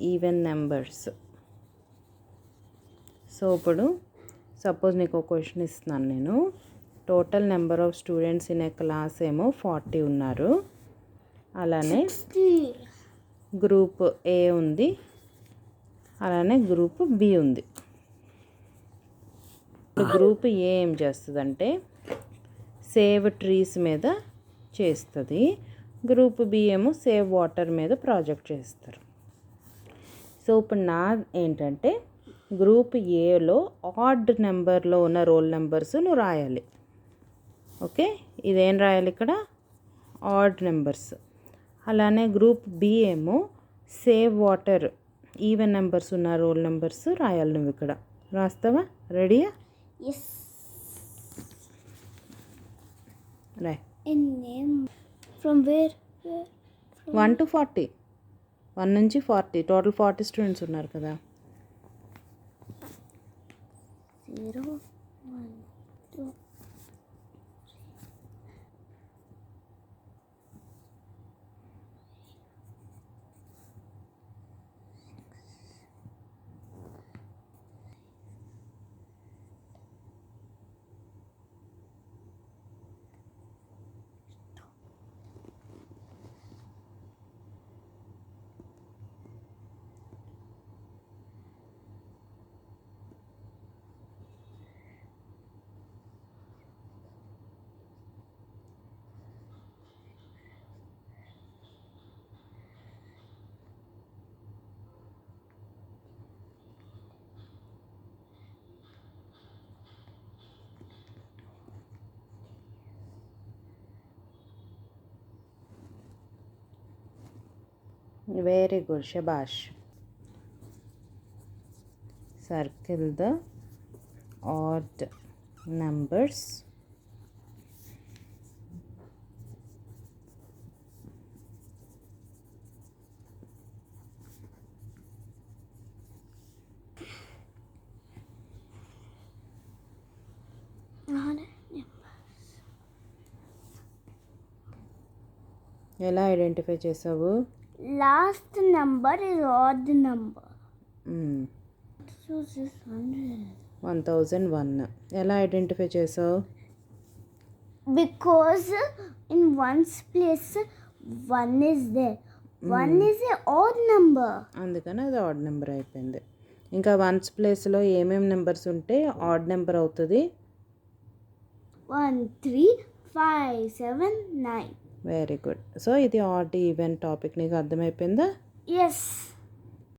Even numbers. So ఇప్పుడు suppose నీకు ఒక క్వశ్చన్ ఇస్తున్నాను నేను. Total number of students in a class ఏమో 40 ఉన్నారు. అలానే గ్రూప్ ఏ ఉంది, అలానే గ్రూప్ బి ఉంది. గ్రూప్ ఏ ఏం చేస్తుందంటే సేవ్ ట్రీస్ మీద చేస్తుంది. గ్రూప్ బి ఏమో సేవ్ వాటర్ మీద ప్రాజెక్ట్ చేస్తారు. సో ఇప్పుడు నా ఏంటంటే గ్రూప్ ఏలో ఆడ్ నెంబర్లో ఉన్న రోల్ నెంబర్స్ నువ్వు రాయాలి. ఓకే, ఇదేం రాయాలి ఇక్కడ? Odd numbers. అలానే గ్రూప్ బి ఏమో సేవ్ వాటర్ ఈవెన్ నెంబర్స్ ఉన్న రోల్ నెంబర్స్ రాయాలి. నువ్వు ఇక్కడ రాస్తావా? రెడీయా? Yes. Right. In name. From where? From 1 to 40. 1 నుంచి 40. టోటల్ 40 స్టూడెంట్స్ ఉన్నారు కదా. 0, 1, 2. Very good, shabash. Circle the odd numbers. ఎలా ఐడెంటిఫై చేసావు? Last number is odd number. So this is 1001. ఎలా ఐడెంటిఫై చేసావు? Because in one's place 1 is there. 1 is a odd number. అందుకని అది odd number అయిపోయింది. ఇంకా వన్స్ ప్లేస్లో ఏమేమి నెంబర్స్ ఉంటే ఆడ్ నెంబర్ అవుతుంది? 1, 3, 5, 7, 9. Very good. సో ఇది ఆడ్ ఈవెన్ టాపిక్ నీకు అర్థమైపోయిందా? Yes.